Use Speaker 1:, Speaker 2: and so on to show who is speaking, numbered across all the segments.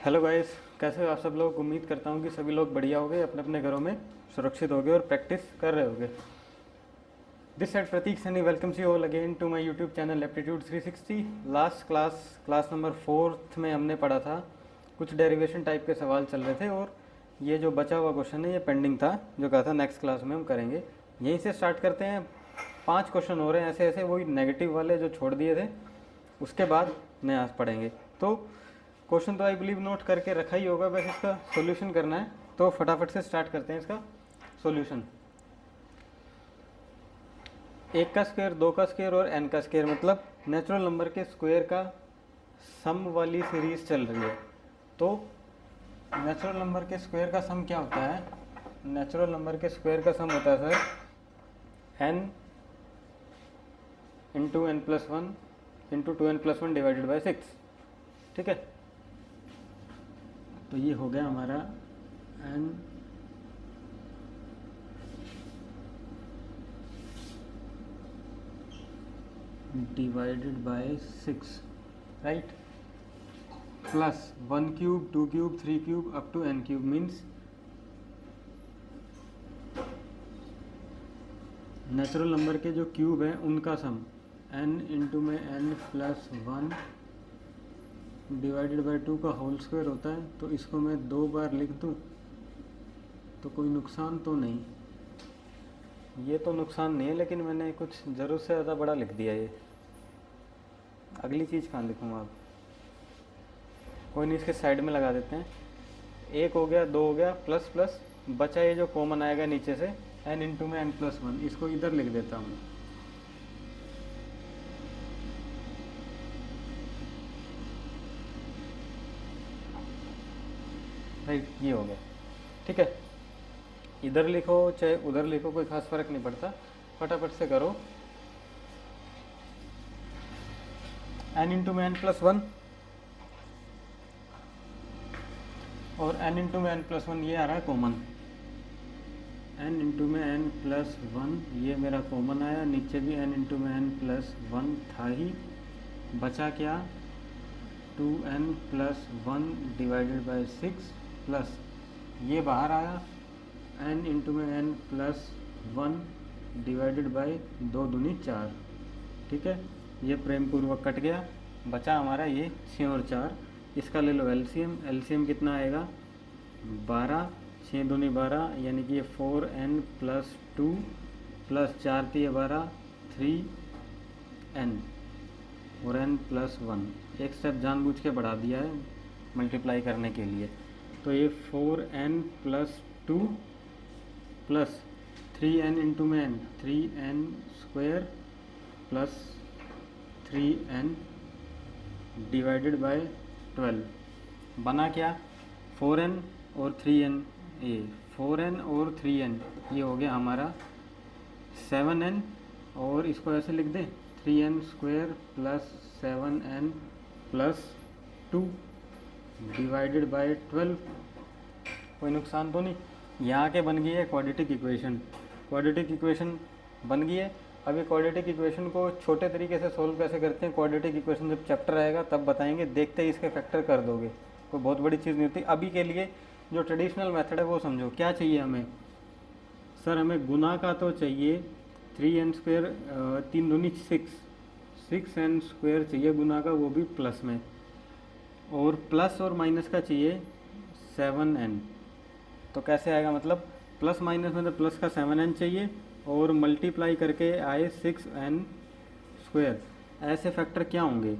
Speaker 1: Hello guys, कैसे हो आप सब लोग। उम्मीद करता हूँ कि सभी लोग बढ़िया होंगे, अपने अपने घरों में सुरक्षित होंगे और प्रैक्टिस कर रहे होंगे। This side Pratik Saini welcomes you all again to my YouTube channel aptitude 360। Last class number 4th में हमने पढ़ा था, कुछ डेरिवेशन टाइप के सवाल चल रहे थे और ये जो बचा हुआ क्वेश्चन है ये पेंडिंग था, जो कहा था नेक्स्ट क्लास में हम करेंगे। यहीं से स्टार्ट करते हैं। 5 क्वेश्चन हो रहे हैं ऐसे ऐसे, वही नेगेटिव वाले जो छोड़ दिए थे, उसके बाद नया पढ़ेंगे। तो क्वेश्चन तो आई बिलीव नोट करके रखा ही होगा, बस इसका सॉल्यूशन करना है। तो फटाफट से स्टार्ट करते हैं इसका सॉल्यूशन। 1 का स्क्वायर, 2 का स्क्वायर और n का स्क्वायर, मतलब नेचुरल नंबर के स्क्वायर का सम वाली सीरीज चल रही है। तो नेचुरल नंबर के स्क्वायर का सम क्या होता है? नेचुरल नंबर के स्क्वायर का सम होता है sir n into n plus 1 into 2n plus 1 divided by 6। ठीक है, तो ये हो गया हमारा n divided by 6, right, plus 1 cube, 2 cube, 3 cube up to n cube, means natural number के जो क्यूब हैं उनका सम n इंटू में n प्लस 1 डिवाइडेड बाई 2 का होल स्क्वायर होता है। तो इसको मैं 2 बार लिख दूं तो कोई नुकसान तो नहीं। ये तो नुकसान नहीं है, लेकिन मैंने कुछ ज़रूरत से ज़्यादा बड़ा लिख दिया। ये अगली चीज़ कहाँ लिखूँगा अब? कोई नहीं, इसके साइड में लगा देते हैं। 1 हो गया, 2 हो गया, प्लस प्लस बचा ये जो कॉमन आएगा नीचे से n इंटू में n प्लस 1, इसको इधर लिख देता हूँ। राइट, ये हो गया। ठीक है, इधर लिखो चाहे उधर लिखो, कोई खास फर्क नहीं पड़ता, फटाफट से करो। n इंटू में n प्लस 1 और n इंटू में n प्लस 1 ये आ रहा है कॉमन। n इंटू में n प्लस 1 ये मेरा कॉमन आया, नीचे भी n इंटू में n प्लस 1 था ही। बचा क्या? 2n plus 1 divided by 6 plus ये बाहर आया n इंटू में n प्लस 1 डिवाइडेड बाई 2 दूनी 4। ठीक है, ये प्रेम पूर्वक कट गया, बचा हमारा ये 6 और 4। इसका ले लो एलसीएम। एलसीएम कितना आएगा? 12, 6 दूनी 12, यानी कि ये 4n प्लस 2 प्लस 4 3 12, 3n और n प्लस 1। एक स्टेप जानबूझ के बढ़ा दिया है मल्टीप्लाई करने के लिए। तो ये 4n plus 2 plus 3n into में n, 3n square plus 3n divided by 12। बना क्या? 4n और 3n, ये 4n और 3n ये हो गया हमारा 7n, और इसको ऐसे लिख दें 3n square plus 7n plus 2 divided by 12। कोई नुकसान तो नहीं। यहाँ के बन गई है क्वाड्रेटिक इक्वेशन। क्वाड्रेटिक इक्वेशन बन गई है। अब ये क्वाड्रेटिक इक्वेशन को छोटे तरीके से सोल्व कैसे करते हैं, क्वाड्रेटिक इक्वेशन जब चैप्टर आएगा तब बताएंगे। देखते ही इसके फैक्टर कर दोगे, कोई बहुत बड़ी चीज़ नहीं होती। अभी के लिए जो ट्रेडिशनल मेथड है वो समझो। क्या चाहिए हमें? सर हमें गुना का तो चाहिए 3n स्क्वायर, 3 दूनी 6n स्क्वायर चाहिए गुना का, वो भी प्लस में, और प्लस और माइनस का चाहिए 7n। तो कैसे आएगा? मतलब प्लस माइनस में तो प्लस का 7n चाहिए और मल्टीप्लाई करके आए 6n स्क्वायर। ऐसे फैक्टर क्या होंगे,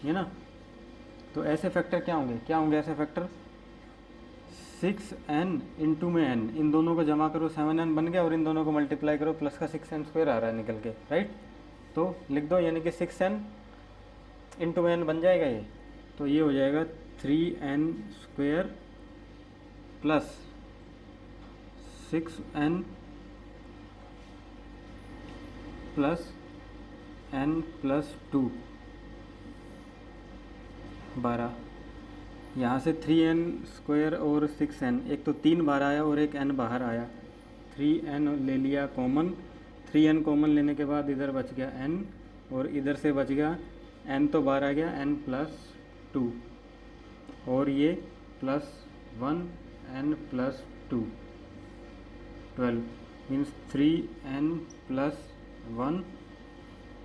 Speaker 1: है ना? तो ऐसे फैक्टर क्या होंगे? ऐसे फैक्टर 6n इंटू में n, इन दोनों को जमा करो 7n बन गया, और इन दोनों को मल्टीप्लाई करो, प्लस का 6n स्क्वायर आ रहा है निकल के, राइट? तो लिख दो, यानी कि 6n इंटू में n बन जाएगा ये। तो ये हो जाएगा 3n square plus 6n plus n plus 2 12। यहाँ से 3n स्क्वायर और 6n, एक तो 3 बाहर आया और एक n बाहर आया। 3n ले लिया कॉमन, 3n कॉमन लेने के बाद इधर बच गया n, और इधर से बच गया n तो बाहर आ गया n प्लस 2। और ये plus 1 n plus 2 12 means 3n plus 1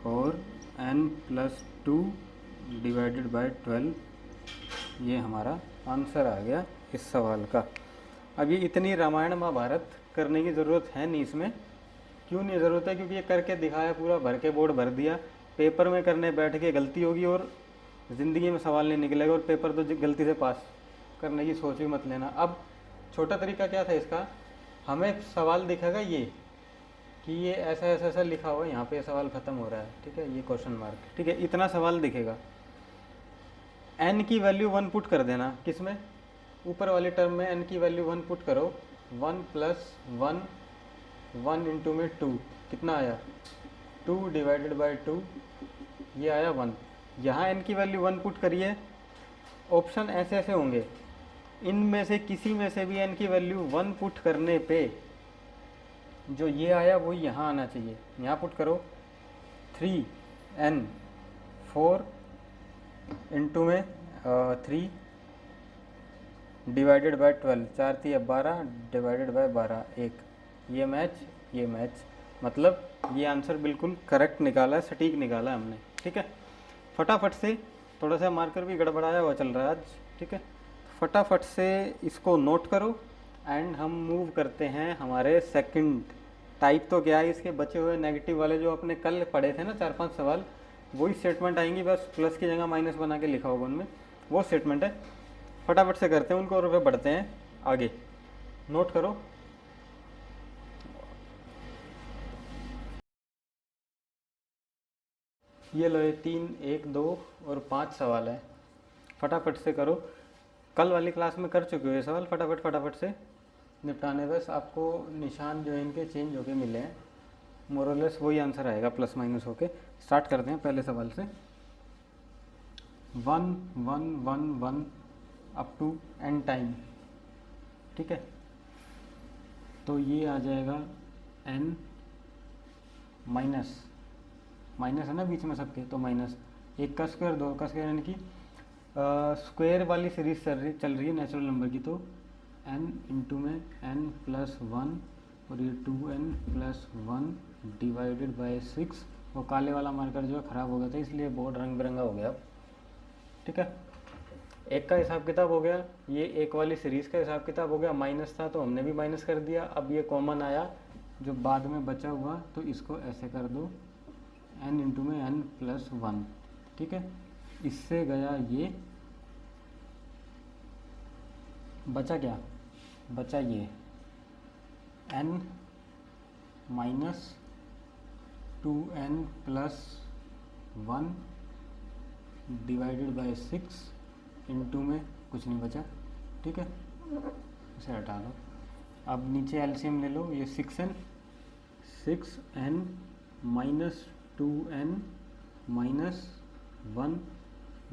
Speaker 1: और n प्लस 2 डिवाइडेड बाय 12, ये हमारा आंसर आ गया इस सवाल का। अब ये इतनी रामायण महाभारत करने की ज़रूरत है नहीं इसमें। क्यों नहीं ज़रूरत है? क्योंकि ये करके दिखाया, पूरा भर के बोर्ड भर दिया। पेपर में करने बैठ के गलती होगी और ज़िंदगी में सवाल नहीं निकलेगा, और पेपर तो गलती से पास करने की सोच भी मत लेना। अब छोटा तरीका क्या था इसका, हमें सवाल दिखेगा ये कि ये ऐसा ऐसा ऐसा लिखा हुआ है, यहाँ पे सवाल ख़त्म हो रहा है, ठीक है, ये क्वेश्चन मार्क, ठीक है, इतना सवाल दिखेगा। n की वैल्यू 1 पुट कर देना, किसमें, ऊपर वाली टर्म में n की वैल्यू 1 पुट करो। 1 प्लस 1, 1 इंटू में 2, कितना आया 2 डिवाइडेड बाय 2, ये आया 1। यहाँ n की वैल्यू 1 पुट करिए। ऑप्शन ऐसे ऐसे होंगे, इनमें से किसी में से भी n की वैल्यू 1 पुट करने पे जो ये आया वो यहाँ आना चाहिए। यहाँ पुट करो 3n 4 इंटू में 3 डिवाइडेड बाय 12, 4 3 12 डिवाइडेड बाय 12, 1, ये मैच, मतलब ये आंसर बिल्कुल करेक्ट निकाला है, सटीक निकाला है हमने, ठीक है। फटाफट से, थोड़ा सा मार्कर भी गड़बड़ाया हुआ चल रहा है आज, ठीक है, फटाफट से इसको नोट करो एंड हम मूव करते हैं हमारे सेकंड टाइप। तो क्या है, इसके बचे हुए नेगेटिव वाले जो अपने कल पढ़े थे ना 4-5 सवाल, वही स्टेटमेंट आएंगी, बस प्लस की जगह माइनस बना के लिखा होगा उनमें, वो स्टेटमेंट है। फटाफट से करते हैं उनको और फिर बढ़ते हैं आगे। नोट करो, ये लो, ये 3, 1, 2 और 5 सवाल है, फटाफट से करो। कल वाली क्लास में कर चुके हो ये सवाल, फटाफट से निपटाने, बस आपको निशान जो है इनके चेंज होके मिले हैं, मोरलेस वही आंसर आएगा प्लस माइनस होके। स्टार्ट करते हैं पहले सवाल से। 1 1 1 1 अप टू n टाइम, ठीक है, तो ये आ जाएगा n माइनस है ना बीच में सबके, तो माइनस 1 का स्क्वायर 2 का स्क्वायर, यानी कि स्क्वायर वाली सीरीज चल रही है नेचुरल नंबर की, तो n इंटू में n प्लस 1 और ये 2n प्लस 1 डिवाइडेड बाय 6। वो काले वाला मार्कर जो है ख़राब हो गया था, इसलिए बोर्ड रंग बिरंगा हो गया, ठीक है। एक का हिसाब किताब हो गया, ये एक वाली सीरीज़ का हिसाब किताब हो गया। माइनस था तो हमने भी माइनस कर दिया। अब ये कॉमन आया जो बाद में बचा हुआ, तो इसको ऐसे कर दो n इंटू में n प्लस 1, ठीक है। इससे गया ये, बचा क्या, बचा ये n minus 2n plus 1 divided by 6 into में कुछ नहीं बचा, ठीक है, इसे हटा दो। अब नीचे एलसीएम ले लो, ये 6n minus 2n minus 1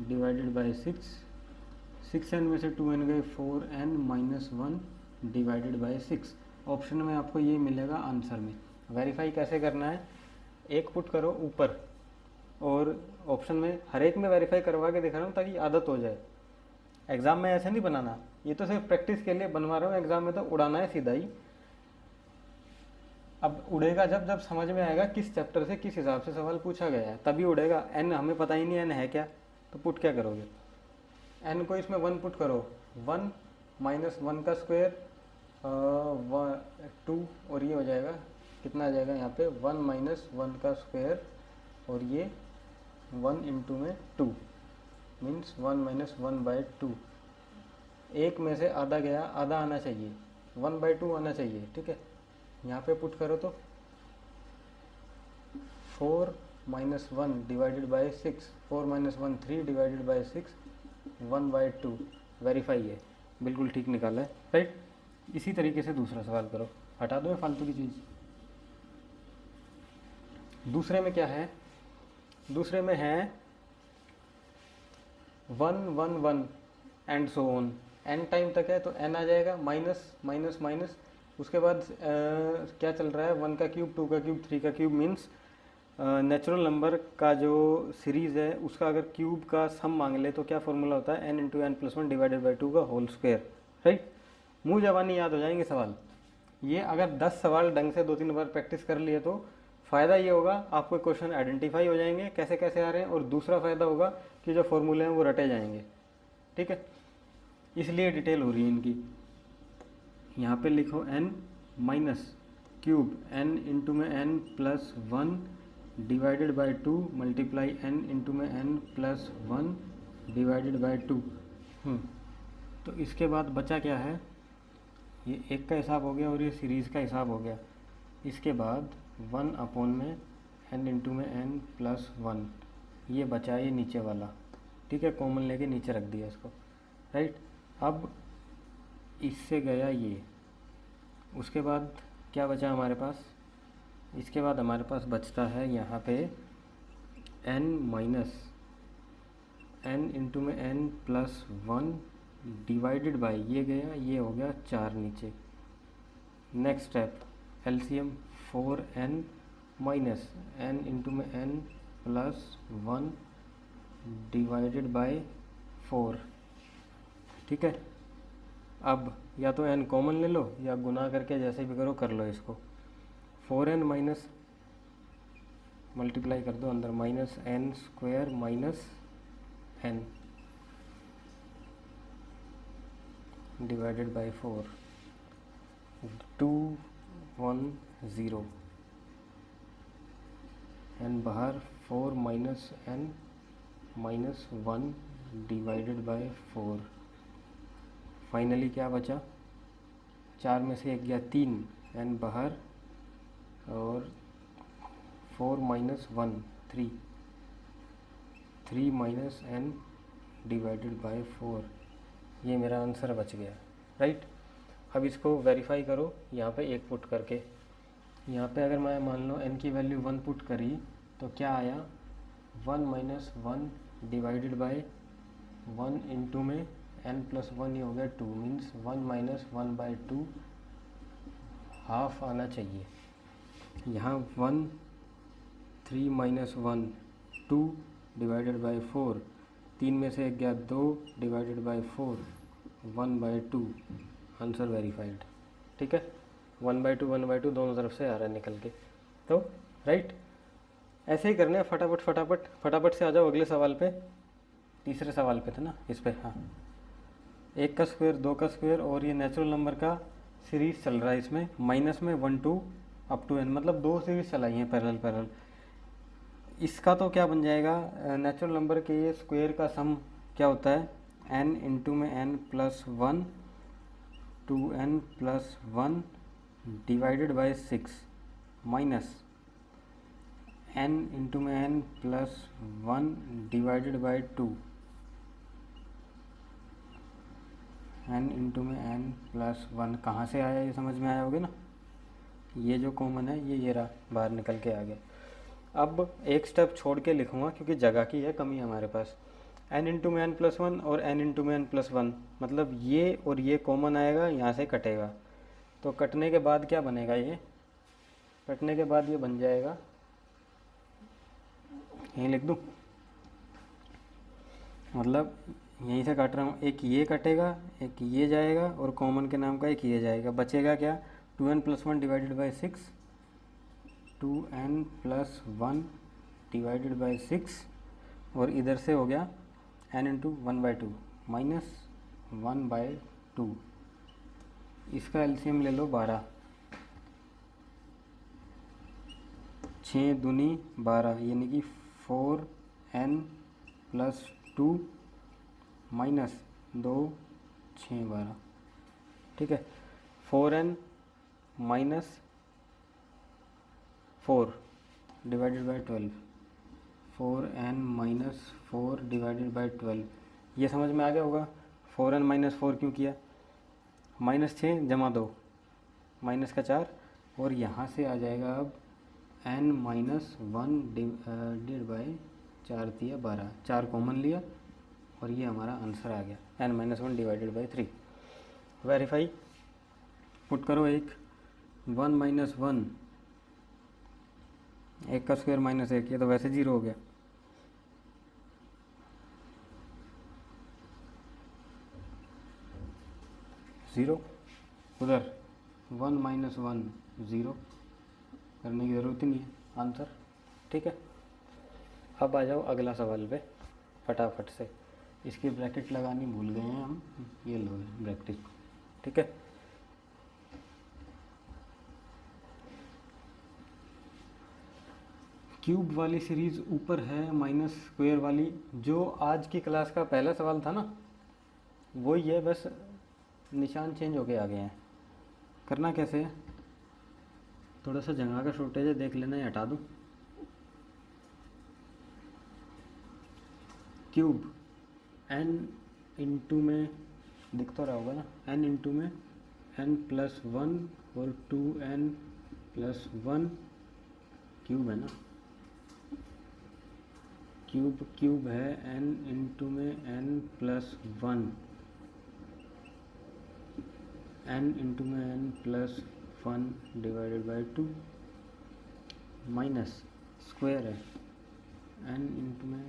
Speaker 1: divided by 6n में से 2n गए, 4n minus 1 divided by 6। Option में आपको ये मिलेगा आंसर में। वेरीफाई कैसे करना है, एक पुट करो ऊपर, और ऑप्शन में हर एक में वेरीफाई करवा के दिखा रहा हूँ ताकि आदत हो जाए। एग्ज़ाम में ऐसे नहीं बनाना, ये तो सिर्फ प्रैक्टिस के लिए बनवा रहा हूँ, एग्ज़ाम में तो उड़ाना है सीधा ही। अब उड़ेगा जब जब समझ में आएगा किस चैप्टर से किस हिसाब से सवाल पूछा गया है, तभी उड़ेगा। एन हमें पता ही नहीं एन है क्या, तो पुट क्या करोगे, एन को इसमें 1 पुट करो, 1 माइनस 1 का स्क्वायर 2, और ये हो जाएगा कितना आ जाएगा यहाँ पे 1 माइनस 1 का स्क्वायर, और ये 1 इंटू में 2 मीन्स 1 माइनस 1 बाई 2। एक में से आधा गया, आधा आना चाहिए, 1 बाई 2 आना चाहिए, ठीक है। यहाँ पे पुट करो तो 4 minus 1 divided by 6, 4 minus 1 3 divided by 6, 1 by 2। Verify है, बिल्कुल ठीक निकाला है, राइट। इसी तरीके से दूसरा सवाल करो, हटा दो फालतू की चीज़। दूसरे में क्या है, दूसरे में है 1 1 1 and so on, n time तक है तो n आ जाएगा, माइनस माइनस माइनस, उसके बाद क्या चल रहा है, 1 का क्यूब 2 का क्यूब 3 का क्यूब मीन्स नेचुरल नंबर का जो सीरीज़ है उसका अगर क्यूब का सम मांग ले तो क्या फॉर्मूला होता है, n×n+1 डिवाइडेड बाई 2 का होल स्क्वायर, राइट। मुँह जबानी याद हो जाएंगे सवाल। ये अगर 10 सवाल ढंग से 2-3 बार प्रैक्टिस कर लिए तो फ़ायदा ये होगा, आपको क्वेश्चन आइडेंटिफाई हो जाएंगे कैसे कैसे आ रहे हैं, और दूसरा फ़ायदा होगा कि जो फॉर्मूले हैं वो रटे जाएंगे, ठीक है। इसलिए डिटेल हो रही है इनकी। यहाँ पे लिखो n minus cube n into में n plus 1 divided by 2 multiply n into में n प्लस 1 डिवाइडेड बाई 2। तो इसके बाद बचा क्या है, ये एक का हिसाब हो गया और ये सीरीज़ का हिसाब हो गया। इसके बाद 1 अपॉन में n इंटू में n प्लस 1, ये बचा ये नीचे वाला, ठीक है, कॉमन लेके नीचे रख दिया इसको, राइट। अब इससे गया ये, उसके बाद क्या बचा हमारे पास, इसके बाद हमारे पास बचता है यहाँ पे n माइनस n इंटू में n प्लस 1 डिवाइडेड बाई, ये गया, ये हो गया 4 नीचे। Next step LCM 4n minus n into में n प्लस 1 डिवाइडेड बाई 4, ठीक है। अब या तो n कॉमन ले लो या गुना करके जैसे भी करो कर लो इसको। 4n माइनस मल्टीप्लाई कर दो अंदर, minus n square minus n divided by 4, 2 1 0 n बाहर, 4 minus n minus 1 divided by 4। Finally क्या बचा, 4 में से एक गया 3, n बाहर, और 4 minus 1 3, 3 minus n divided by 4, ये मेरा आंसर बच गया, राइट। अब इसको वेरीफाई करो यहाँ पे एक पुट करके। यहाँ पे अगर मैं मान लो n की वैल्यू 1 पुट करी तो क्या आया, 1 माइनस 1 डिवाइडेड बाई 1 इंटू में n प्लस 1, ये हो गया 2, मीन्स 1 माइनस 1 बाई 2 हाफ आना चाहिए। यहाँ 1 3 माइनस 1 2 डिवाइडेड बाई 4, 3 में से एक गया 2 divided by 4, 1 by 2, answer verified, ठीक है। 1 बाई 2 दोनों तरफ से आ रहा है निकल के, तो राइट। ऐसे ही करना है, फटाफट फटाफट फटाफट से आ जाओ अगले सवाल पे। तीसरे सवाल पे थे ना, इस पे, हाँ। 1 का स्क्वायर 2 का स्क्वायर और ये नेचुरल नंबर का सीरीज़ चल रहा है, इसमें माइनस में 1 2 अप टू n, मतलब 2 सीरीज़ चलाई हैं पैरेलल पैरेलल। इसका तो क्या बन जाएगा, नेचुरल नंबर के ये स्क्वायर का सम क्या होता है, n इंटू में n plus 1 2n plus 1 divided by 6 minus n into में n plus 1 divided by 2, n into में n प्लस 1 कहाँ से आया, ये समझ में आया होगा ना। ये जो कॉमन है ये रहा, बाहर निकल के आ गया। अब एक स्टेप छोड़ के लिखूँगा क्योंकि जगह की है कमी हमारे पास। n इंटू में n प्लस 1 और n इंटू में n प्लस 1, मतलब ये और ये कॉमन आएगा, यहाँ से कटेगा, तो कटने के बाद क्या बनेगा, ये कटने के बाद ये बन जाएगा, यहीं लिख दूँ, मतलब यहीं से काट रहा हूँ, एक ये कटेगा एक ये जाएगा और कॉमन के नाम का एक ये जाएगा, बचेगा क्या, 2n plus 1 divided by 6, 2n plus 1 divided by 6, और इधर से हो गया n into 1 by 2 minus 1 by 2। इसका एलसीएम ले लो 12, 6 दूनी 12, यानी कि 4n प्लस 2 माइनस 2 6 12, ठीक है। 4n minus 4 divided by 12, 4n minus 4 divided by 12, ये समझ में आ गया होगा। 4n माइनस 4 क्यों किया, माइनस 6 जमा 2 माइनस का 4, और यहाँ से आ जाएगा अब n माइनस 1 डिवाइडेड बाई 4 दिया 12, 4 कॉमन लिया और ये हमारा आंसर आ गया, n minus 1 divided by 3। Verify put करो एक, 1 माइनस 1 1 का स्क्वायर माइनस 1, ये तो वैसे 0 हो गया। ज़ीरो उधर 1 माइनस 1 ज़ीरो, करने की ज़रूरत ही नहीं है, आंसर। ठीक है, अब आ जाओ अगला सवाल पे फटाफट से। इसकी ब्रैकेट लगानी भूल गए हैं हम, ये लो ब्रैकेट। ठीक है, क्यूब वाली सीरीज़ ऊपर है, माइनस स्क्वायर वाली जो आज की क्लास का पहला सवाल था ना, वही है, बस निशान चेंज होके आ गए हैं। करना कैसे है, थोड़ा सा जगह का शॉर्टेज है, देख लेना, ये हटा दूँ। क्यूब n इंटू में दिख तो रहा होगा ना, n इंटू में n प्लस 1 और 2n प्लस 1 क्यूब है ना, क्यूब है n इंटू में n प्लस 1, n इंटू में n plus 1 divided by 2 minus square है n इंटू में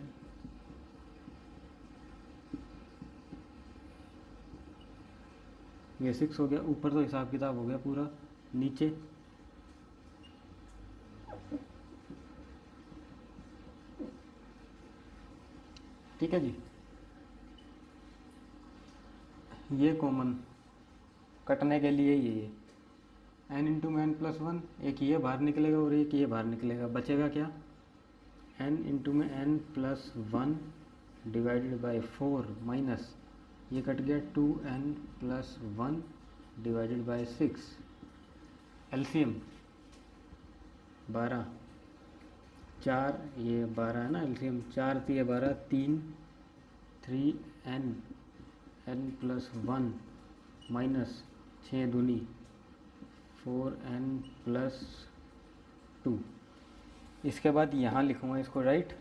Speaker 1: ये 6 हो गया। ऊपर तो हिसाब किताब हो गया पूरा, नीचे ठीक है जी। ये कॉमन कटने के लिए ये n इंटू में n प्लस 1, एक ये बाहर निकलेगा और एक ये बाहर निकलेगा, बचेगा क्या, n इंटू में n plus 1 divided by 4 minus ये कट गया 2n plus 1 divided by 6, LCM 12, 4 ये 12 है ना, LCM 4 3 12, 3n n plus 1 minus 6 दूनी 4n प्लस 2। इसके बाद यहाँ लिखूँगा इसको राइट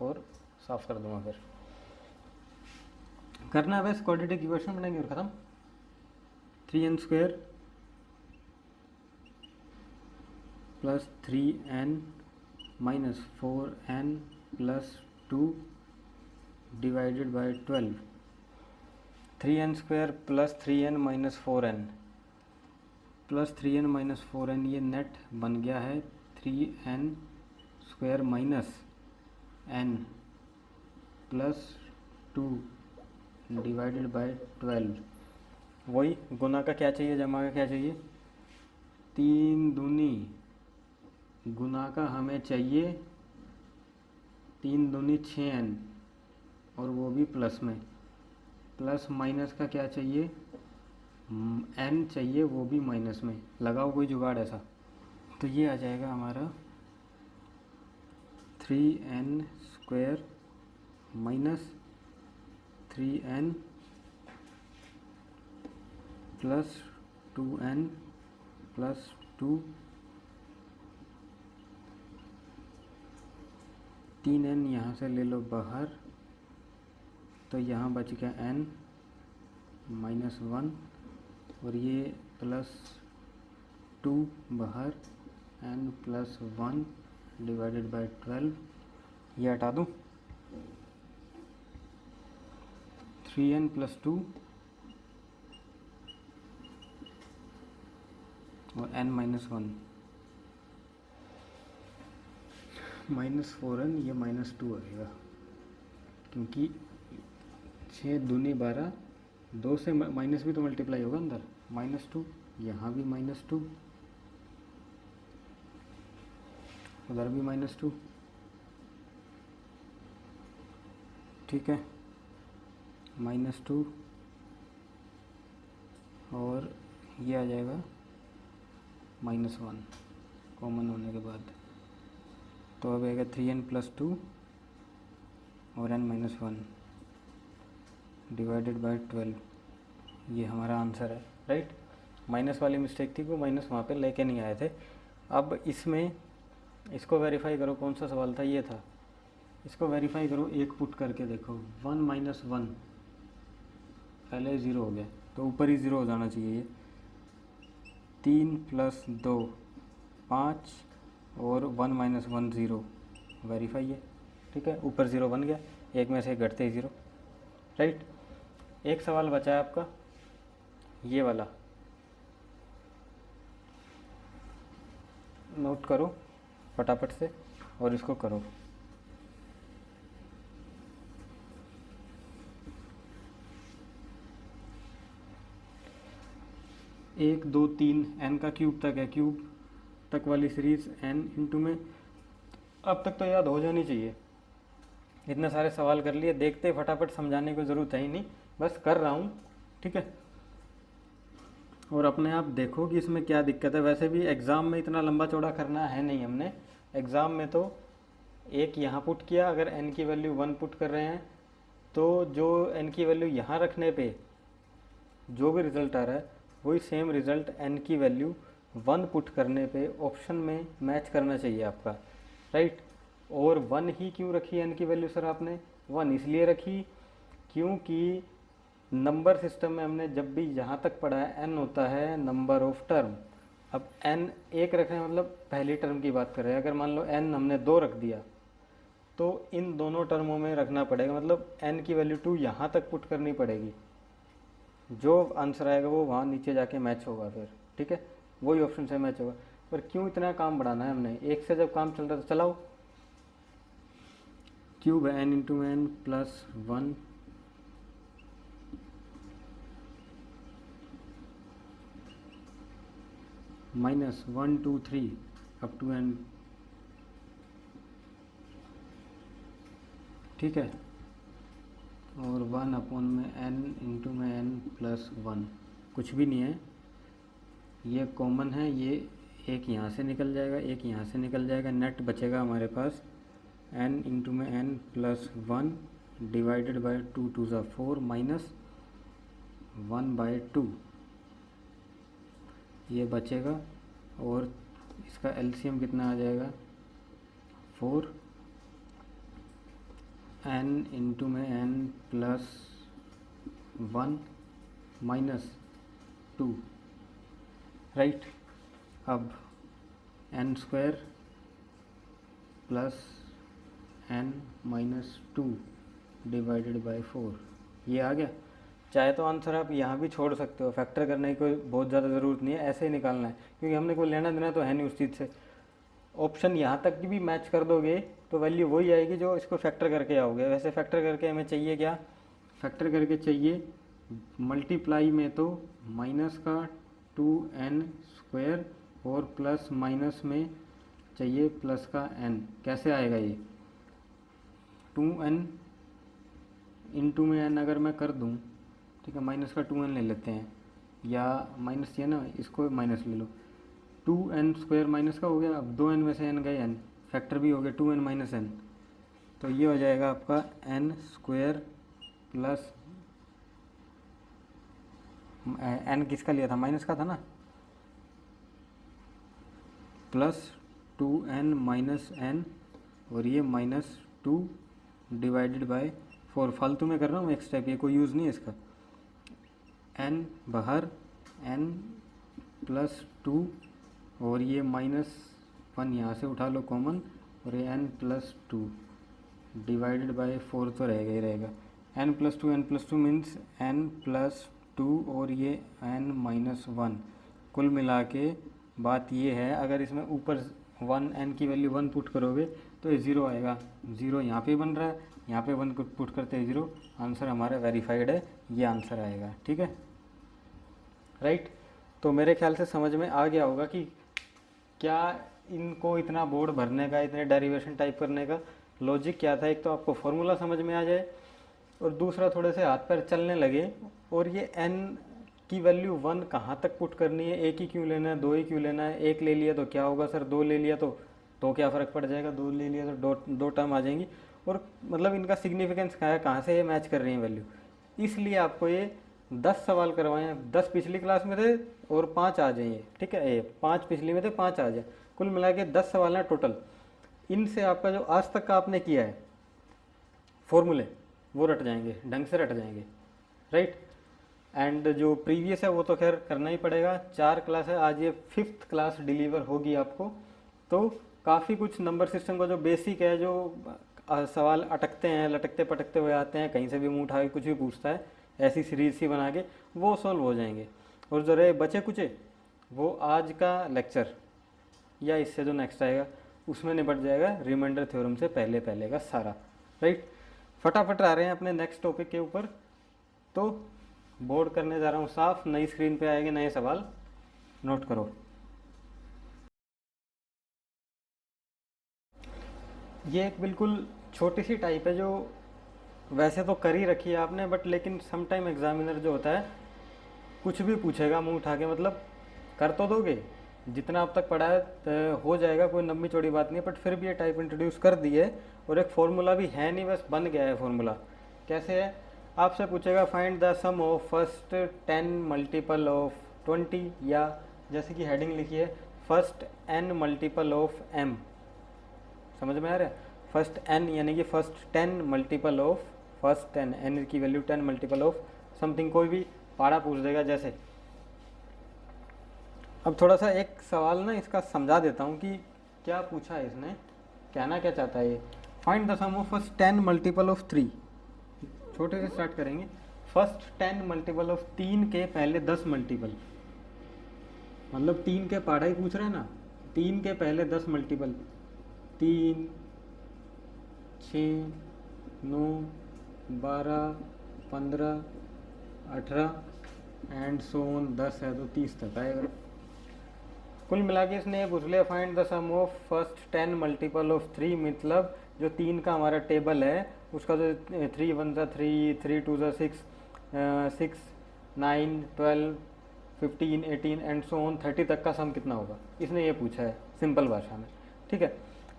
Speaker 1: और साफ कर दूँगा। फिर करना है बस, क्वाड्रेटिक इक्वेशन बनाएंगे और ख़त्म। 3n square plus 3n minus 4n plus 2 divided by 12, 3n square plus 3n minus 4n plus 3n minus 4n, ये नेट बन गया है 3n square minus n plus 2 divided by 12। वही गुना का क्या चाहिए, जमा का क्या चाहिए, 3 दूनी गुना का हमें चाहिए 3 दूनी 6n और वो भी प्लस में, प्लस माइनस का क्या चाहिए, n चाहिए वो भी माइनस में। लगाओ कोई जुगाड़ ऐसा, तो ये आ जाएगा हमारा 3n square minus 3n plus 2n plus 2, 3n यहाँ से ले लो बाहर, तो यहाँ बच गया n माइनस 1 और ये प्लस 2 बाहर, n प्लस 1 डिवाइडेड बाई 12, ये हटा दूँ, 3n प्लस 2 और n माइनस 1 माइनस 4n, ये माइनस 2 आएगा क्योंकि 6 दूनी 12, 2 से माइनस भी तो मल्टीप्लाई होगा अंदर, माइनस 2, यहाँ भी माइनस 2, उधर भी माइनस 2। ठीक है, माइनस 2 और ये आ जाएगा माइनस 1 कॉमन होने के बाद, तो अब आएगा 3n प्लस 2 और n माइनस 1 डिवाइडेड बाई 12, ये हमारा आंसर है राइट। माइनस वाली मिस्टेक थी, वो माइनस वहाँ पे लेके नहीं आए थे। अब इसमें इसको वेरीफाई करो, कौन सा सवाल था, ये था, इसको वेरीफाई करो, एक पुट करके देखो, 1 माइनस 1 पहले 0 हो गया तो ऊपर ही 0 हो जाना चाहिए, ये 3 प्लस 2 5 और 1 - 1 0 वेरीफाई है, ठीक है। ऊपर 0 बन गया, एक में से घटते ही 0, राइट। एक सवाल बचा है आपका ये वाला, नोट करो फटाफट से और इसको करो। 1 2 3 n का क्यूब तक है, क्यूब तक वाली सीरीज n इंटू में, अब तक तो याद हो जानी चाहिए। इतने सारे सवाल कर लिए, देखते फटाफट, समझाने की ज़रूरत है ही नहीं, बस कर रहा हूँ, ठीक है। और अपने आप देखो कि इसमें क्या दिक्कत है। वैसे भी एग्ज़ाम में इतना लंबा चौड़ा करना है नहीं हमने, एग्ज़ाम में तो एक यहाँ पुट किया, अगर n की वैल्यू 1 पुट कर रहे हैं तो जो n की वैल्यू यहाँ रखने पे जो भी रिज़ल्ट आ रहा है वही सेम रिज़ल्ट n की वैल्यू 1 पुट करने पे ऑप्शन में मैच करना चाहिए आपका, राइट। और 1 ही क्यों रखी n की वैल्यू सर आपने? 1 इसलिए रखी क्योंकि नंबर सिस्टम में हमने जब भी जहाँ तक पढ़ा है n होता है नंबर ऑफ टर्म। अब n एक रख रहे हैं मतलब पहली टर्म की बात कर रहे हैं। अगर मान लो n हमने 2 रख दिया तो इन दोनों टर्मों में रखना पड़ेगा, मतलब n की वैल्यू 2 यहाँ तक पुट करनी पड़ेगी। जो आंसर आएगा वो वहाँ नीचे जाके मैच होगा फिर, ठीक है, वही ऑप्शन से मैच होगा। पर क्यों इतना काम बढ़ाना है हमने? एक से जब काम चल रहा है तो चलाओ। क्यूब है n into n plus 1 minus 1 2 3 up to n, ठीक है। और 1 अपॉन में n इंटू में n प्लस 1, कुछ भी नहीं है, ये कॉमन है, ये एक यहाँ से निकल जाएगा, एक यहाँ से निकल जाएगा, नेट बचेगा हमारे पास n इंटू में n प्लस 1 डिवाइडेड बाई 2 2 ज़ा 4 माइनस 1/2, ये बचेगा। और इसका एलसीएम कितना आ जाएगा? 4 n इंटू में n प्लस 1 माइनस 2, राइट। अब n square plus n minus 2 divided by 4, ये आ गया। चाहे तो आंसर आप यहाँ भी छोड़ सकते हो, फैक्टर करने की कोई बहुत ज़्यादा ज़रूरत नहीं है, ऐसे ही निकालना है क्योंकि हमने कोई लेना देना तो है नहीं उस चीज़ से। ऑप्शन यहाँ तक की भी मैच कर दोगे तो वैल्यू वही आएगी जो इसको फैक्टर करके आओगे। वैसे फैक्टर करके हमें चाहिए क्या? फैक्टर करके चाहिए मल्टीप्लाई में तो माइनस का 2n स्क्वायर और प्लस माइनस में चाहिए प्लस का n। कैसे आएगा ये? 2n इंटू में n अगर मैं कर दूँ, ठीक है, माइनस का 2n ले लेते हैं, या माइनस ये ना, इसको माइनस ले लो, 2n स्क्वायर माइनस का हो गया, अब 2n में से n गए n, फैक्टर भी हो गया 2n माइनस n, तो ये हो जाएगा आपका n स्क्वायर प्लस n किसका लिया था? माइनस का था ना, प्लस 2n माइनस n और ये माइनस 2 डिवाइडेड बाय 4। फालतू में कर रहा हूँ एक स्टेप, ये कोई यूज़ नहीं है इसका। n बाहर, n प्लस 2 और ये -1 यहाँ से उठा लो कॉमन, और ये n प्लस 2 डिवाइडेड बाय 4 तो रहेगा ही रहेगा। n plus 2 means n plus 2 और ये n माइनस 1, कुल मिला के बात ये है, अगर इसमें ऊपर 1 n की वैल्यू 1 पुट करोगे तो ये 0 आएगा। 0 यहाँ पे बन रहा है, यहाँ पे 1 पुट करते हैं 0, आंसर हमारा वेरीफाइड है, ये आंसर आएगा, ठीक है, राइट। तो मेरे ख्याल से समझ में आ गया होगा कि क्या इनको इतना बोर्ड भरने का, इतने डेरिवेशन टाइप करने का लॉजिक क्या था। एक तो आपको फॉर्मूला समझ में आ जाए और दूसरा थोड़े से हाथ पैर चलने लगे, और ये n की वैल्यू 1 कहाँ तक पुट करनी है, एक ही क्यों लेना है, 2 ही क्यों लेना है, एक ले लिया तो क्या होगा सर, 2 ले लिया तो क्या फ़र्क पड़ जाएगा, 2 ले लिया तो दो टर्म आ जाएंगी, और मतलब इनका सिग्निफिकेंस क्या है, कहाँ से ये मैच कर रही हैं वैल्यू। इसलिए आपको ये 10 सवाल करवाए हैं, 10 पिछली क्लास में थे और 5 आ जाइए, ठीक है, ये 5 पिछली में थे, 5 आ जाए, कुल मिला के 10 सवाल हैं टोटल। इनसे आपका जो आज तक का आपने किया है फॉर्मूले वो रट जाएंगे, ढंग से रट जाएंगे, राइट। एंड जो प्रीवियस है वो तो खैर करना ही पड़ेगा। 4 क्लास है, आज ये 5th क्लास डिलीवर होगी आपको, तो काफ़ी कुछ नंबर सिस्टम का जो बेसिक है, जो सवाल अटकते हैं, लटकते पटकते हुए आते हैं, कहीं से भी मुंह उठा के कुछ भी पूछता है, ऐसी सीरीज सी बना के वो सॉल्व हो जाएंगे। और जो रहे बचे कुचे, वो आज का लेक्चर या इससे जो नेक्स्ट आएगा उसमें निपट जाएगा रिमाइंडर थ्योरम से पहले पहले का सारा। राइट, फटाफट आ रहे हैं अपने नेक्स्ट टॉपिक के ऊपर। तो बोर्ड करने जा रहा हूँ साफ, नई स्क्रीन पे आएंगे नए सवाल, नोट करो। ये एक बिल्कुल छोटी सी टाइप है जो वैसे तो कर ही रखी है आपने, बट लेकिन समटाइम एग्जामिनर जो होता है कुछ भी पूछेगा मुंह उठा के, मतलब कर तो दोगे जितना अब तक पढ़ा है हो जाएगा, कोई लंबी चौड़ी बात नहीं है, बट फिर भी ये टाइप इंट्रोड्यूस कर दी है। और एक फॉर्मूला भी है नहीं, बस बन गया है फॉर्मूला। कैसे है, आपसे पूछेगा find the sum of first 10 multiple of 20, या जैसे कि हेडिंग लिखी है first n multiple of m। समझ में आ रहा है, फर्स्ट n यानी कि first 10 multiple of first 10, n की वैल्यू 10 मल्टीपल ऑफ समथिंग, कोई भी पारा पूछ देगा जैसे। अब थोड़ा सा एक सवाल ना इसका समझा देता हूँ कि क्या पूछा है इसने, कहना क्या चाहता है ये। Find the sum of first 10 multiple of 3, छोटे से स्टार्ट करेंगे। फर्स्ट 10 मल्टीपल ऑफ 3 के पहले 10 मल्टीपल, मतलब 3 के पढ़ा ही पूछ रहे हैं ना, 3 के पहले 10 मल्टीपल, 3, 6, 9, 12, 15, 18 एंड सो ऑन, 10 है तो 30 तक आएगा। कुल मिला के इसने ये पूछ लिया find the sum of first 10 multiple of 3, मतलब जो 3 का हमारा टेबल है उसका जो 3 1 ज़ा 3, 3 2 ज़ा 6, 6 9 12 15 18 एंड सो ऑन 30 तक का सम कितना होगा, इसने ये पूछा है सिंपल भाषा में। ठीक है,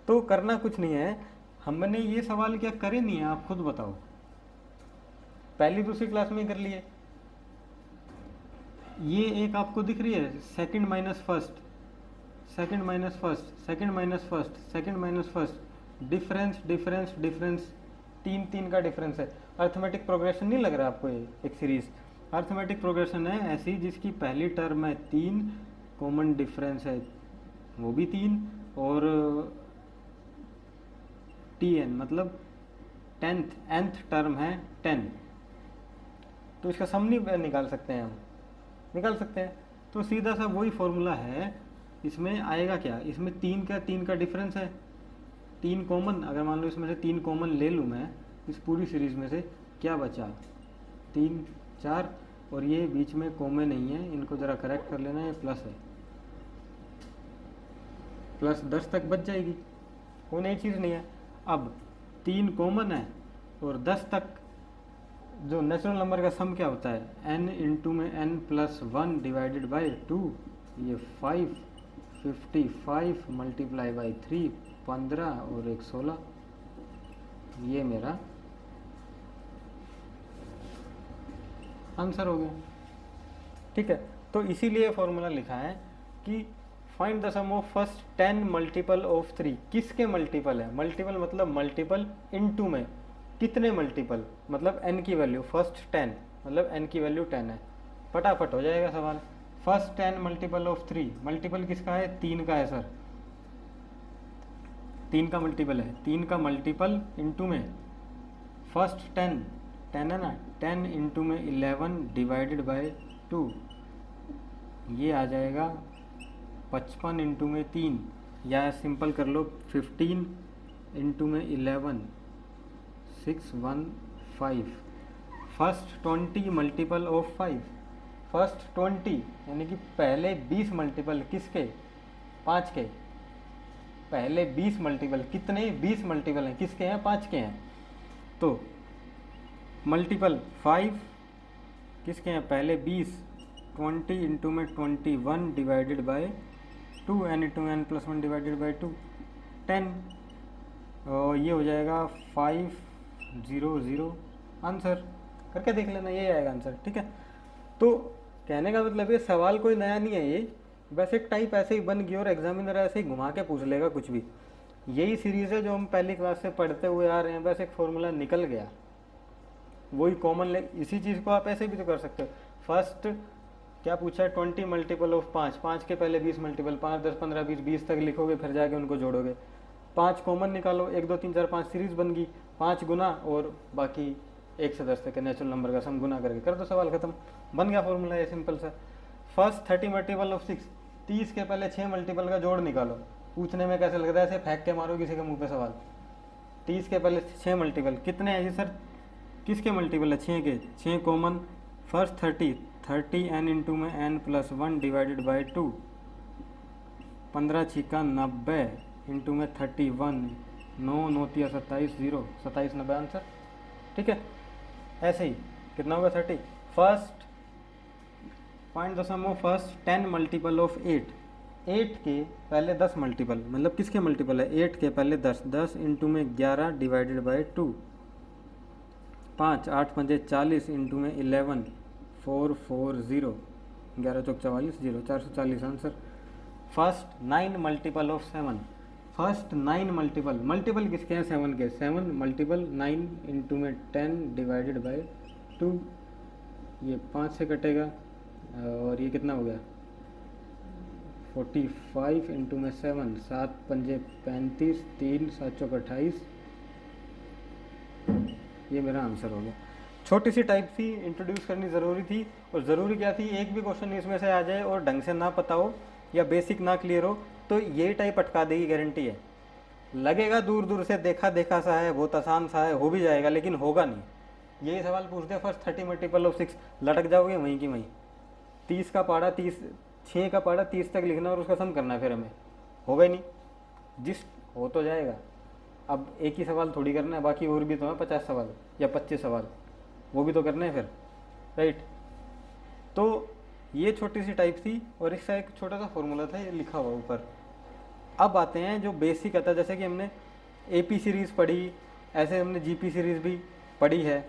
Speaker 1: तो करना कुछ नहीं है, हमने ये सवाल क्या करे नहीं है, आप खुद बताओ। पहली दूसरी क्लास में कर लिए। ये एक आपको दिख रही है second minus first, second minus first, second minus first, second minus first, difference difference difference, 3 3 का डिफरेंस है। अर्थमेटिक प्रोग्रेशन नहीं लग रहा आपको ये एक सीरीज? अर्थमेटिक प्रोग्रेशन है ऐसी जिसकी पहली टर्म है 3, कॉमन डिफरेंस है वो भी 3, और Tn मतलब 10th nth टर्म है 10, तो इसका सम नहीं निकाल सकते हैं हम? निकाल सकते हैं। तो सीधा सा वही फॉर्मूला है, इसमें आएगा क्या, इसमें 3 का डिफरेंस है, 3 कॉमन, अगर मान लो इसमें से 3 कॉमन ले लूँ मैं इस पूरी सीरीज में से, क्या बचा 3 4, और ये बीच में कॉमन नहीं है, इनको ज़रा करेक्ट कर लेना, ये प्लस है, प्लस 10 तक बच जाएगी, कोई नई चीज़ नहीं है। अब 3 कॉमन है और 10 तक जो नेचुरल नंबर का सम क्या होता है, n इंटू में n प्लस 1 डिवाइडेड बाई 2, ये 5, 55 मल्टीप्लाई बाई 3, 15 और 1 16, ये मेरा आंसर हो गया। ठीक है, तो इसीलिए फॉर्मूला लिखा है कि find the sum of first 10 multiple of 3, किसके मल्टीपल है, मल्टीपल मतलब मल्टीपल इनटू में कितने मल्टीपल, मतलब n की वैल्यू, फर्स्ट 10 मतलब n की वैल्यू 10 है, फटाफट हो जाएगा सवाल। फर्स्ट 10 मल्टीपल ऑफ 3, मल्टीपल किसका है, 3 का है सर, 3 का मल्टीपल है, 3 का मल्टीपल इनटू में फर्स्ट 10 10 है ना, 10 इंटू में 11 डिवाइडेड बाय 2, ये आ जाएगा 55 इंटू में 3, या सिंपल कर लो 15 इंटू में 11, 615। फर्स्ट 20 मल्टीपल ऑफ 5, फर्स्ट 20 यानी कि पहले 20 मल्टीपल किसके, 5 के, पहले 20 मल्टीपल, कितने 20 मल्टीपल हैं, किसके हैं, 5 के हैं, तो मल्टीपल 5 किसके हैं, पहले 20, 20 इंटू में 21 divided by 2, n into n plus 1 divided by 2, 10, और ये हो जाएगा 500, आंसर करके देख लेना, ये आएगा आंसर। ठीक है, तो कहने का मतलब ये सवाल कोई नया नहीं है, ये बस एक टाइप ऐसे ही बन गई और एग्जामिनर ऐसे ही घुमा के पूछ लेगा कुछ भी। यही सीरीज़ है जो हम पहली क्लास से पढ़ते हुए आ रहे हैं, बस एक फॉर्मूला निकल गया, वही कॉमन ले। इसी चीज़ को आप ऐसे भी तो कर सकते हो, फर्स्ट क्या पूछा है, 20 मल्टीपल ऑफ 5, 5 के पहले 20 मल्टीपल, 5 10 15 20, 20 तक लिखोगे फिर जाके उनको जोड़ोगे। 5 कॉमन निकालो, 1 2 3 4 5 सीरीज बन गई, 5 गुना और बाकी 1 से 10 तक के नेचुरल नंबर का सम गुना करके कर दो, सवाल खत्म, बन गया फॉर्मूला ये सिंपल सा। फर्स्ट 30 मल्टीपल ऑफ 6, 30 के पहले 6 मल्टीपल का जोड़ निकालो। पूछने में कैसे लगता है, ऐसे फेंक के मारो किसी के मुंह पे सवाल। 30 के पहले 6 मल्टीपल कितने हैं जी सर, किसके मल्टीपल है, 6 के, 6 कॉमन, फर्स्ट 30 n इंटू में n plus 1 divided by 2, 15 छिका 90 into में 31, 9 9 27, 0 27 90 आंसर। ठीक है, ऐसे ही कितना होगा 30। First find the sum of first 10 multiple of 8, 8 के पहले 10 मल्टीपल, मतलब किसके मल्टीपल है, 8 के पहले 10, 10 इंटू में 11 डिवाइडेड बाई 2, 5 8 5 40 इंटू में 11, 440, 11 चौक 44, 0 440 answer. First 9 multiple of 7, first 9 multiple, multiple किसके हैं 7 के, 7 मल्टीपल 9 इंटू में 10 डिवाइडेड बाई 2, ये 5 से कटेगा और ये कितना हो गया 45 इंटू में 7, 7 पंजे 35, 3 7 चौक 28, ये मेरा आंसर हो गया। छोटी सी टाइप थी, इंट्रोड्यूस करनी ज़रूरी थी, और ज़रूरी क्या थी, एक भी क्वेश्चन इसमें से आ जाए और ढंग से ना पता हो या बेसिक ना क्लियर हो तो ये टाइप अटका देगी, गारंटी है। लगेगा दूर दूर से देखा देखा सा है, बहुत आसान सा है, हो भी जाएगा, लेकिन होगा नहीं। यही सवाल पूछ दे फर्स्ट 30 मल्टीपल ऑफ 6, लटक जाओगे वहीं की वहीं। 30 का पाड़ा 30, 6 का पाड़ा 30 तक लिखना और उसका सम करना है, फिर हमें होगा ही नहीं, जिस हो तो जाएगा। अब एक ही सवाल थोड़ी करना है, बाकी और भी तो है 50 सवाल या 25 सवाल, वो भी तो करने हैं फिर, राइट। तो ये छोटी सी टाइप थी और इसका एक छोटा सा फॉर्मूला था, ये लिखा हुआ ऊपर। अब आते हैं जो बेसिक आता है, जैसे कि हमने एपी सीरीज़ पढ़ी, ऐसे हमने जीपी सीरीज़ भी पढ़ी है।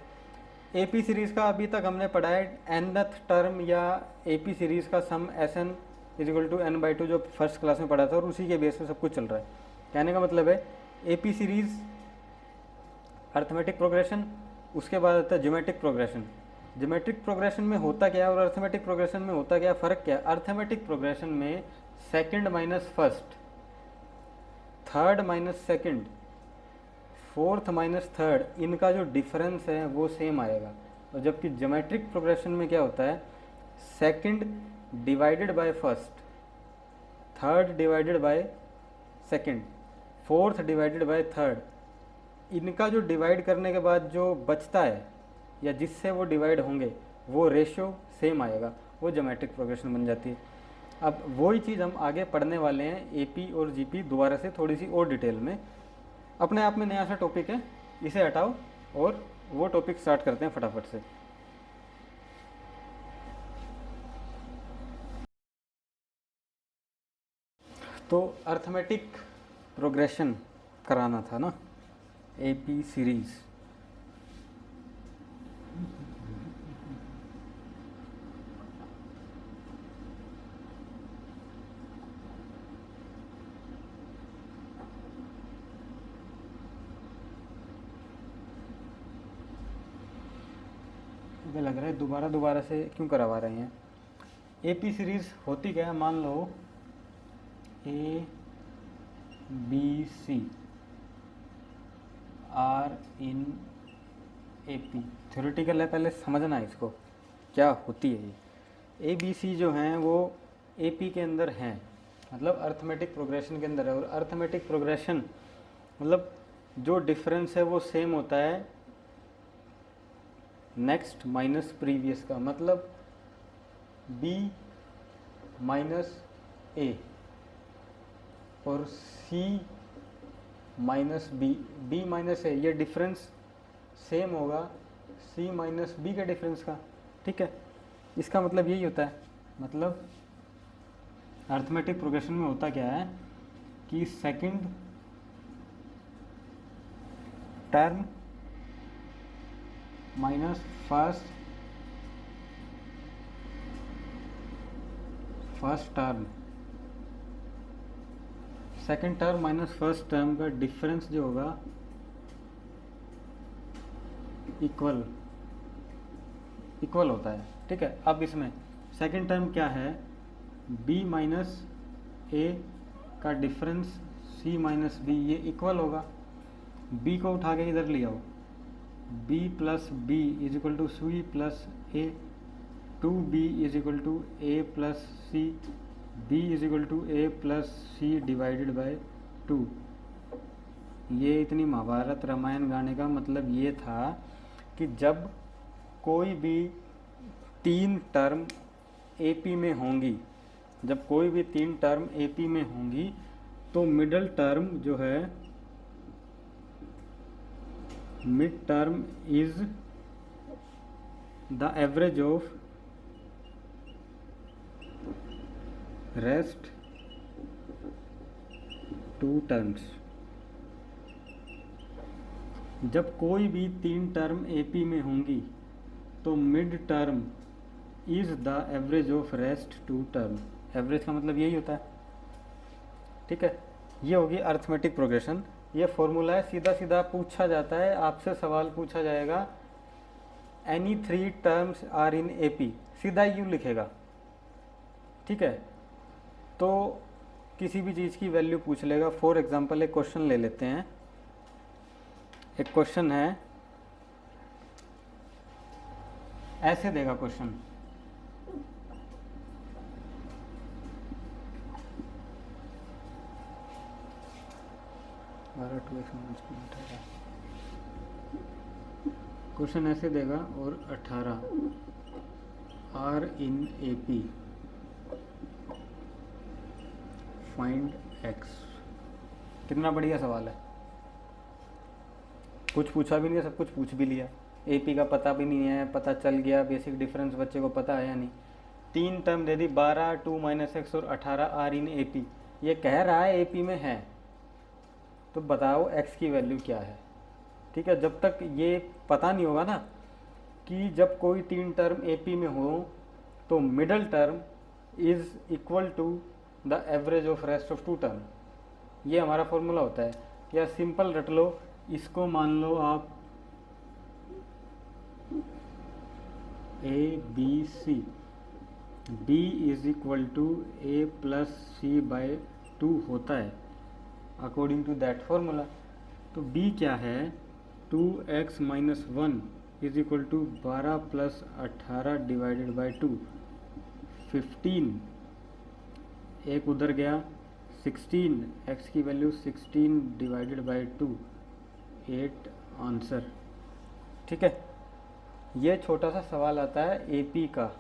Speaker 1: एपी सीरीज़ का अभी तक हमने पढ़ा है nth टर्म या एपी सीरीज़ का सम Sn इजिकल टू n/2, जो फर्स्ट क्लास में पढ़ा था, और उसी के बेस पे सब कुछ चल रहा है। कहने का मतलब है एपी सीरीज़ अर्थमेटिक प्रोग्रेशन, उसके बाद आता है ज्योमेट्रिक प्रोग्रेशन। ज्योमेट्रिक प्रोग्रेशन में होता क्या है और अर्थमेटिक प्रोग्रेशन में होता क्या, फ़र्क क्या है। अर्थमेटिक प्रोग्रेशन में second minus first, third minus second, fourth minus third, इनका जो डिफरेंस है वो सेम आएगा। और जबकि ज्योमेट्रिक प्रोग्रेशन में क्या होता है, second divided by first, third divided by second, fourth divided by third, इनका जो डिवाइड करने के बाद जो बचता है या जिससे वो डिवाइड होंगे वो रेशियो सेम आएगा, वो ज्योमेट्रिक प्रोग्रेशन बन जाती है। अब वही चीज़ हम आगे पढ़ने वाले हैं एपी और जीपी दोबारा से थोड़ी सी और डिटेल में। अपने आप में नया सा टॉपिक है, इसे हटाओ और वो टॉपिक स्टार्ट करते हैं फटाफट से। तो अर्थमेटिक प्रोग्रेशन कराना था ना, एपी सीरीज़। मुझे लग रहा है दोबारा से क्यों करवा रहे हैं। एपी सीरीज़ होती क्या है, मान लो A B C are in AP. Theoretical है, पहले समझना है इसको क्या होती है ये। ए बी सी जो हैं वो एपी के अंदर हैं, मतलब अर्थमेटिक प्रोग्रेशन के अंदर है। और अर्थमेटिक प्रोग्रेशन मतलब जो डिफरेंस है वो सेम होता है नेक्स्ट माइनस प्रीवियस का, मतलब बी माइनस ए और सी माइनस बी, बी माइनस ए, ये डिफरेंस सेम होगा सी माइनस बी के डिफरेंस का। ठीक है, इसका मतलब यही होता है। मतलब अर्थमेटिक प्रोग्रेशन में होता क्या है कि second term minus first term, second term minus first term का डिफरेंस जो होगा इक्वल होता है। ठीक है, अब इसमें सेकंड टर्म क्या है, b माइनस ए का डिफरेंस c माइनस बी, ये इक्वल होगा। b को उठा के इधर ले आओ, b plus b is equal to c plus a, 2b is equal to a plus c, b is equal to a plus c divided by 2। ये इतनी महाभारत रामायण गाने का मतलब ये था कि जब कोई भी 3 टर्म एपी में होंगी, जब कोई भी 3 टर्म एपी में होंगी तो मिडल टर्म जो है, mid term is the average of rest 2 terms. जब कोई भी 3 टर्म एपी में होंगी तो mid term is the average of rest 2 term. Average का मतलब यही होता है, ठीक है। ये होगी अर्थमेटिक प्रोग्रेशन। ये फॉर्मूला है, सीधा सीधा पूछा जाता है, आपसे सवाल पूछा जाएगा any 3 terms are in AP, सीधा यूँ लिखेगा, ठीक है। तो किसी भी चीज़ की वैल्यू पूछ लेगा। फॉर एग्जांपल एक क्वेश्चन ले लेते हैं। एक क्वेश्चन है, ऐसे देगा क्वेश्चन, क्वेश्चन ऐसे देगा और 18 are in AP, find x. कितना बढ़िया सवाल है, कुछ पूछा भी नहीं है, सब कुछ पूछ भी लिया। एपी का पता भी नहीं है, पता चल गया, बेसिक डिफरेंस बच्चे को पता है या नहीं। 3 टर्म दे दी, 12, 2 माइनस एक्स और 18 आर इन एपी। ये कह रहा है एपी में है, तो बताओ एक्स की वैल्यू क्या है, ठीक है। जब तक ये पता नहीं होगा ना कि जब कोई 3 टर्म एपी में हो तो middle term is equal to the average of rest of 2 term, ये हमारा फॉर्मूला होता है। या सिंपल रट लो, इसको मान लो आप a B c, b is equal to a plus c by 2 होता है अकॉर्डिंग टू दैट फॉर्मूला। तो b क्या है, 2x minus 1 is equal to 12 plus 18 divided by 2, 15, एक उधर गया 16, x की वैल्यू 16 डिवाइडेड बाई 2, 8 आंसर, ठीक है। ये छोटा सा सवाल आता है एपी का,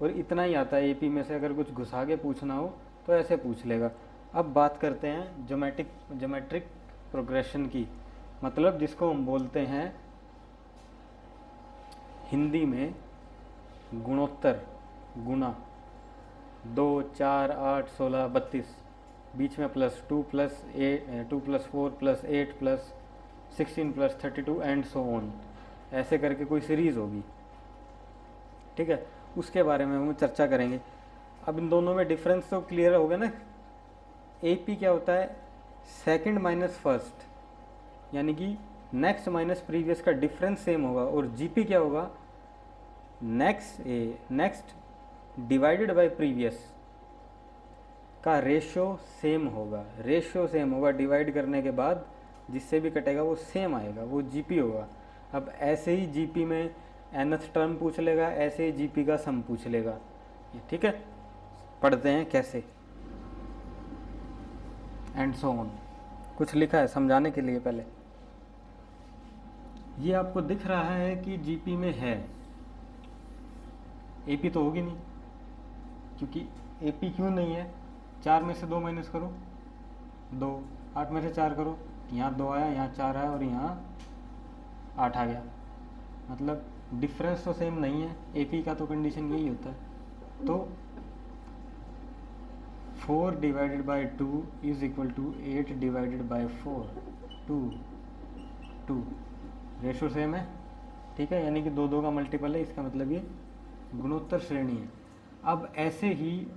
Speaker 1: और इतना ही आता है एपी में से। अगर कुछ घुसा के पूछना हो तो ऐसे पूछ लेगा। अब बात करते हैं ज्योमेट्रिक प्रोग्रेशन की, मतलब जिसको हम बोलते हैं हिंदी में गुणोत्तर, गुणा। 2, 4, 8, 16, 32, बीच में plus 2 plus 4 plus 8 plus 16 plus 32 and so on, ऐसे करके कोई सीरीज़ होगी, ठीक है। उसके बारे में हम चर्चा करेंगे। अब इन दोनों में डिफरेंस तो क्लियर हो गया ना। एपी क्या होता है, सेकंड माइनस फर्स्ट, यानी कि नेक्स्ट माइनस प्रीवियस का डिफरेंस सेम होगा। और जीपी क्या होगा, नेक्स्ट डिवाइडेड बाय प्रीवियस का रेशियो सेम होगा। रेशियो सेम होगा, डिवाइड करने के बाद जिससे भी कटेगा वो सेम आएगा, वो जीपी होगा। अब ऐसे ही जीपी में nth टर्म पूछ लेगा, ऐसे ही जीपी का सम पूछ लेगा, ठीक है। पढ़ते हैं कैसे, एंड सो ऑन। कुछ लिखा है समझाने के लिए। पहले ये आपको दिख रहा है कि जीपी में है, एपी तो होगी नहीं, क्योंकि एपी क्यों नहीं है, 4 में से 2 माइनस करो 2, 8 में से 4 करो, यहाँ 2 आया, यहाँ 4 आया और यहाँ 8 आ गया। मतलब डिफरेंस तो सेम नहीं है। एपी का तो कंडीशन यही होता है। तो 4 divided by 2 is equal to 8 divided by 4, 2 ratio same है, ठीक है। यानी कि 2 2 का मल्टीपल है, इसका मतलब ये गुणोत्तर श्रेणी है। अब ऐसे ही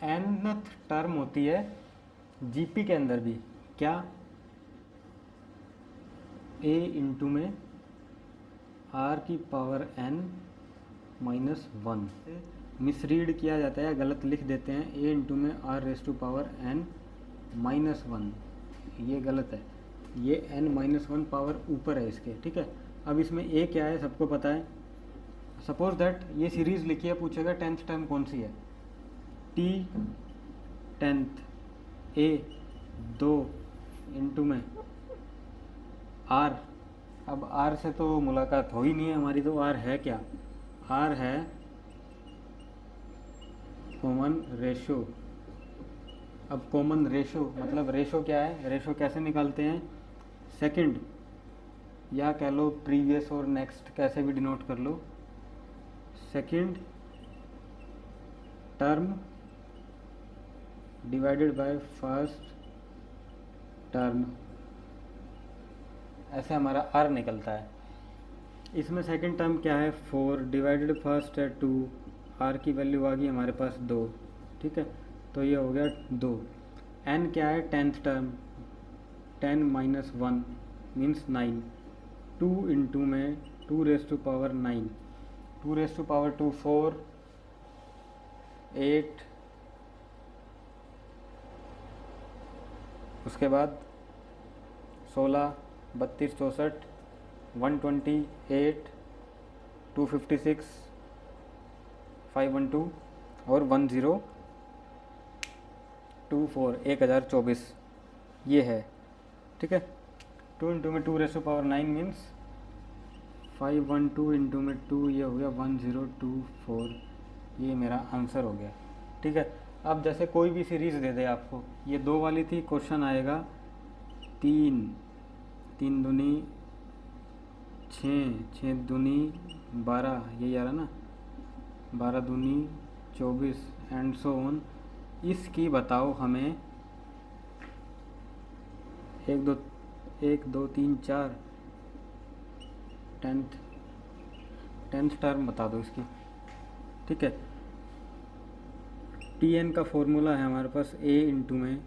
Speaker 1: nth टर्म होती है जीपी के अंदर भी, क्या, a इंटू में r की पावर n माइनस 1, मिसरीड किया जाता है या गलत लिख देते हैं a इंटू में r raise to power n minus one, ये गलत है, ये n माइनस वन पावर ऊपर है इसके, ठीक है। अब इसमें a क्या है सबको पता है। सपोज दैट ये सीरीज़ लिखी है, पूछेगा 10th टर्म कौन सी है, t 10th a 2 इंटू में r। अब r से तो मुलाकात हो ही नहीं है हमारी, तो r है क्या, r है कॉमन रेशो। अब कॉमन रेशो मतलब रेशो क्या है, रेशो कैसे निकालते हैं, सेकंड या कह लो प्रीवियस और नेक्स्ट, कैसे भी डिनोट कर लो, second term divided by first term, ऐसे हमारा r निकलता है। इसमें सेकंड टर्म क्या है 4 डिवाइडेड फर्स्ट है 2, r की वैल्यू आ गई हमारे पास 2, ठीक है, तो ये हो गया 2। n क्या है 10th term, 10 minus 1 means 9, 2 into में 2 raise to power 9, 2 raise to power 2 4 8, उसके बाद 16 32 64 128 256 512 और 1024 1024, ये है, ठीक है। 2 इंटू में 2 raise to power 9 means 512 into में 2, ये हो गया 1024, ये मेरा आंसर हो गया, ठीक है। अब जैसे कोई भी सीरीज़ दे दे आपको, ये 2 वाली थी, क्वेश्चन आएगा 3 3 दूनी 6 6 दूनी 12, यही आ रहा ना, 12 दूनी 24 एंड सो ऑन। इसकी बताओ हमें 1 2 3 4 10th टर्म बता दो इसकी, ठीक है। Tn का फॉर्मूला है हमारे पास a इंटू में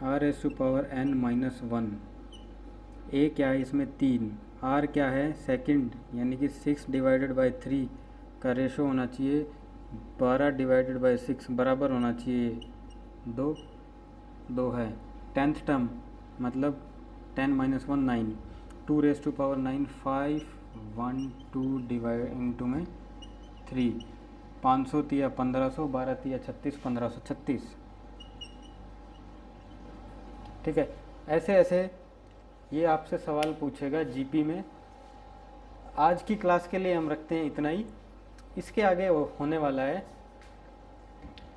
Speaker 1: r raise to power n minus 1, a क्या है इसमें 3, r क्या है सेकंड यानी कि 6 डिवाइडेड बाई 3 का रेशो होना चाहिए 12 डिवाइडेड बाई 6 बराबर होना चाहिए 2, 2 है। 10th टर्म मतलब 10 minus 1 9, 2 raise to power 9 5 1 2 divide into में 3, 500 तिया 1500, 12 तिया 36 1536, ठीक है। ऐसे ऐसे ये आपसे सवाल पूछेगा जीपी में। आज की क्लास के लिए हम रखते हैं इतना ही, इसके आगे होने वाला है।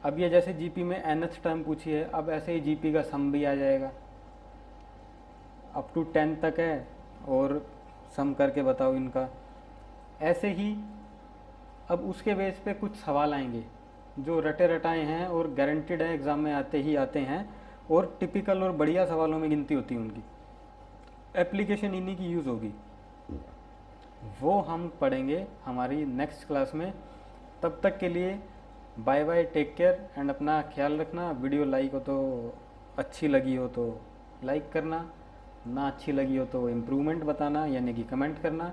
Speaker 1: अब ये जैसे जीपी में nth टर्म पूछी है, अब ऐसे ही जीपी का सम भी आ जाएगा, अप टू 10 तक है, और सम करके बताओ इनका। ऐसे ही अब उसके बेस पे कुछ सवाल आएंगे जो रटे रटाए हैं और गारंटेड है एग्ज़ाम में आते ही आते हैं, और टिपिकल और बढ़िया सवालों में गिनती होती है उनकी, एप्लीकेशन इन्हीं की यूज़ होगी। वो हम पढ़ेंगे हमारी नेक्स्ट क्लास में। तब तक के लिए bye bye, take care and अपना ख्याल रखना। वीडियो लाइक हो तो, अच्छी लगी हो तो लाइक करना, ना अच्छी लगी हो तो इम्प्रूवमेंट बताना यानी कि कमेंट करना,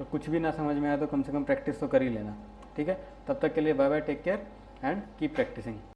Speaker 1: और कुछ भी ना समझ में आया तो कम से कम प्रैक्टिस तो कर ही लेना, ठीक है। तब तक के लिए bye bye, take care and keep practising.